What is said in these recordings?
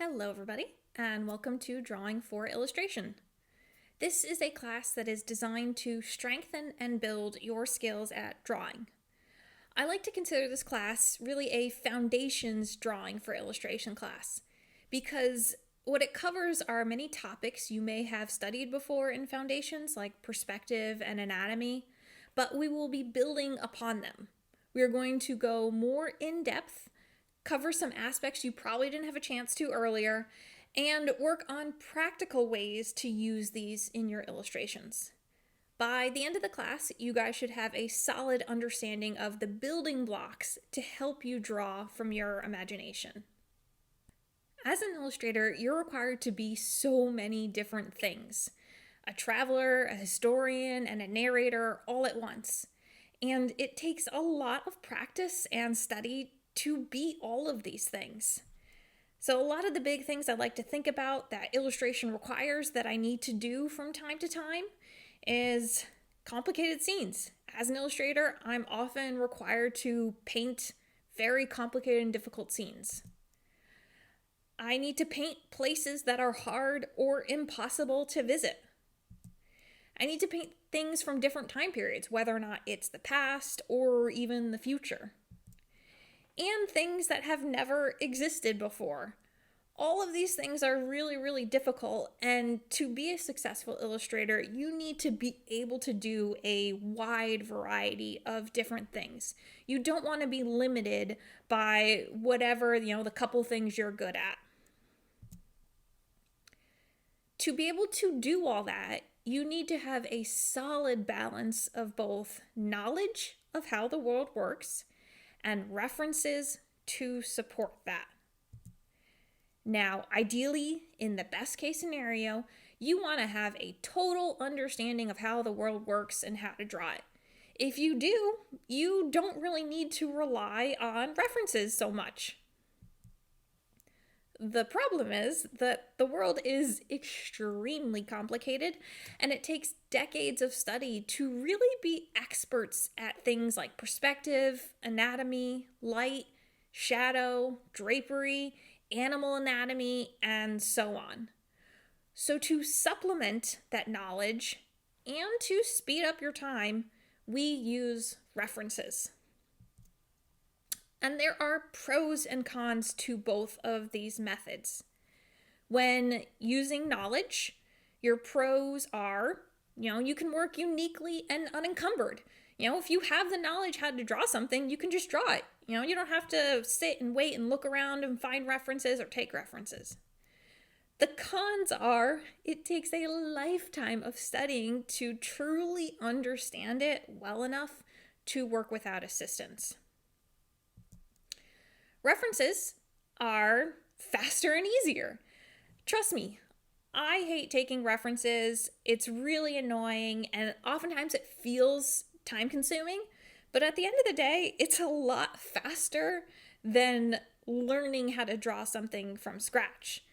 Hello everybody, and welcome to Drawing for Illustration. This is a class that is designed to strengthen and build your skills at drawing. I like to consider this class really a foundations drawing for illustration class, because what it covers are many topics you may have studied before in foundations like perspective and anatomy, but we will be building upon them. We are going to go more in depth, cover some aspects you probably didn't have a chance to earlier, and work on practical ways to use these in your illustrations. By the end of the class, you guys should have a solid understanding of the building blocks to help you draw from your imagination. As an illustrator, you're required to be so many different things: a traveler, a historian, and a narrator all at once. And it takes a lot of practice and study to be all of these things. So a lot of the big things I like to think about that illustration requires that I need to do from time to time is complicated scenes. As an illustrator, I'm often required to paint very complicated and difficult scenes. I need to paint places that are hard or impossible to visit. I need to paint things from different time periods, whether or not it's the past or even the future. And things that have never existed before. All of these things are really, really difficult, and to be a successful illustrator, you need to be able to do a wide variety of different things. You don't want to be limited by whatever, the couple things you're good at. To be able to do all that, you need to have a solid balance of both knowledge of how the world works and references to support that. Now, ideally, in the best case scenario, you want to have a total understanding of how the world works and how to draw it. If you do, you don't really need to rely on references so much. The problem is that the world is extremely complicated, and it takes decades of study to really be experts at things like perspective, anatomy, light, shadow, drapery, animal anatomy, and so on. So to supplement that knowledge and to speed up your time, we use references. And there are pros and cons to both of these methods. When using knowledge, your pros are, you can work uniquely and unencumbered. If you have the knowledge how to draw something, you can just draw it. You don't have to sit and wait and look around and find references or take references. The cons are it takes a lifetime of studying to truly understand it well enough to work without assistance. References are faster and easier. Trust me, I hate taking references. It's really annoying, and oftentimes it feels time-consuming, but at the end of the day, it's a lot faster than learning how to draw something from scratch.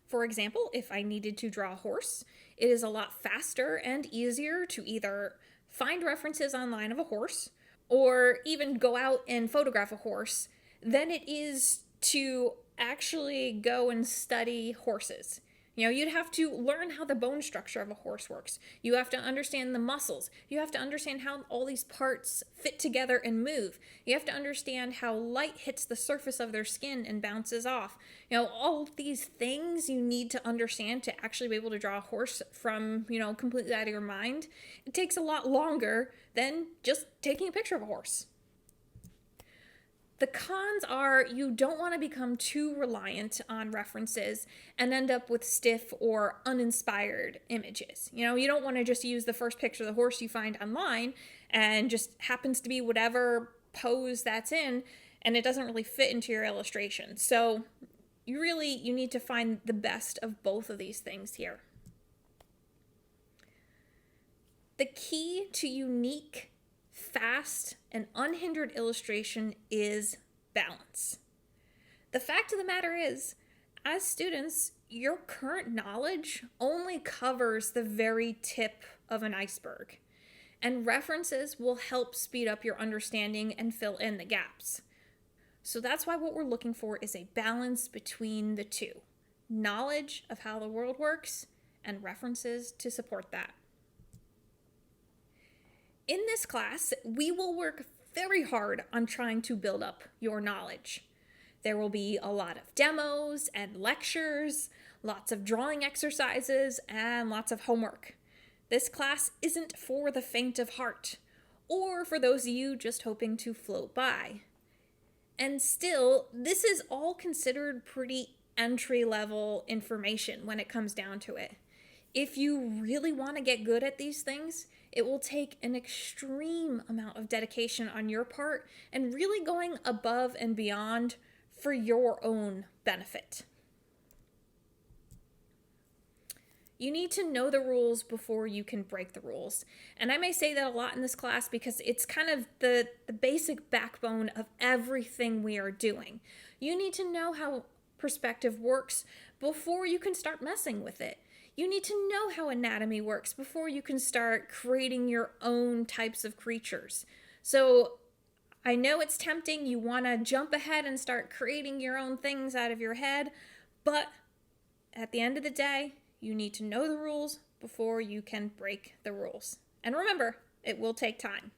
For example, if I needed to draw a horse, it is a lot faster and easier to either find references online of a horse or even go out and photograph a horse than it is to actually go and study horses. You'd have to learn how the bone structure of a horse works. You have to understand the muscles. You have to understand how all these parts fit together and move. You have to understand how light hits the surface of their skin and bounces off. All these things you need to understand to actually be able to draw a horse from, completely out of your mind. It takes a lot longer than just taking a picture of a horse. The cons are you don't want to become too reliant on references and end up with stiff or uninspired images. You don't want to just use the first picture of the horse you find online and just happens to be whatever pose that's in, and it doesn't really fit into your illustration. So you need to find the best of both of these things here. The key to unique, fast, and unhindered illustration is balance. The fact of the matter is, as students, your current knowledge only covers the very tip of an iceberg, and references will help speed up your understanding and fill in the gaps. So that's why what we're looking for is a balance between the two. knowledge of how the world works, and references to support that. In this class, we will work very hard on trying to build up your knowledge. There will be a lot of demos and lectures, lots of drawing exercises, and lots of homework. This class isn't for the faint of heart, or for those of you just hoping to float by. And still, this is all considered pretty entry-level information when it comes down to it. If you really want to get good at these things, it will take an extreme amount of dedication on your part and really going above and beyond for your own benefit. You need to know the rules before you can break the rules. And I may say that a lot in this class because it's kind of the basic backbone of everything we are doing. You need to know how perspective works before you can start messing with it. You need to know how anatomy works before you can start creating your own types of creatures. So I know it's tempting. You want to jump ahead and start creating your own things out of your head. But at the end of the day, you need to know the rules before you can break the rules. And remember, it will take time.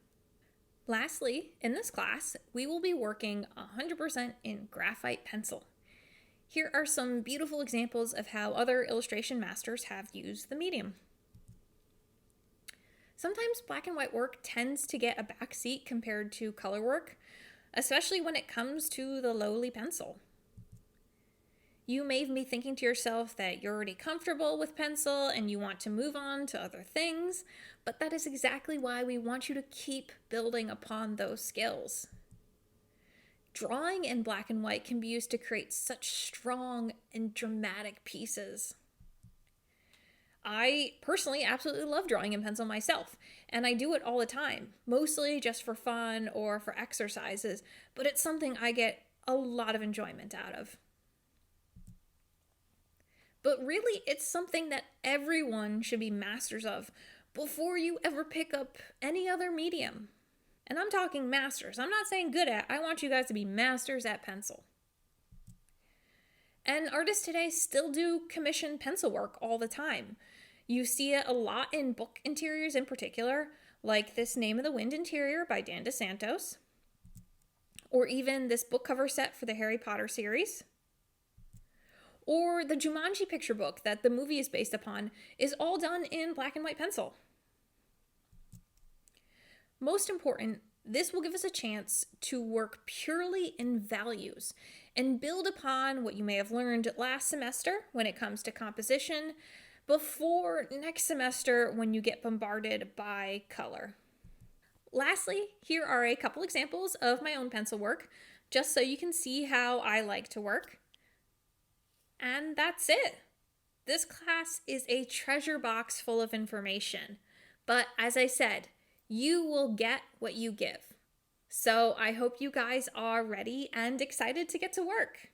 Lastly, in this class, we will be working 100% in graphite pencil. Here are some beautiful examples of how other illustration masters have used the medium. Sometimes black and white work tends to get a backseat compared to color work, especially when it comes to the lowly pencil. You may be thinking to yourself that you're already comfortable with pencil and you want to move on to other things, but that is exactly why we want you to keep building upon those skills. Drawing in black and white can be used to create such strong and dramatic pieces. I personally absolutely love drawing in pencil myself, and I do it all the time, mostly just for fun or for exercises, but it's something I get a lot of enjoyment out of. But really, it's something that everyone should be masters of before you ever pick up any other medium. And I'm talking masters. I'm not saying good at. I want you guys to be masters at pencil. And artists today still do commission pencil work all the time. You see it a lot in book interiors in particular, like this Name of the Wind interior by Dan DeSantos, or even this book cover set for the Harry Potter series. Or the Jumanji picture book that the movie is based upon is all done in black and white pencil. Most important, this will give us a chance to work purely in values and build upon what you may have learned last semester when it comes to composition before next semester when you get bombarded by color. Lastly, here are a couple examples of my own pencil work, just so you can see how I like to work. And that's it. This class is a treasure box full of information, but as I said, you will get what you give. So I hope you guys are ready and excited to get to work.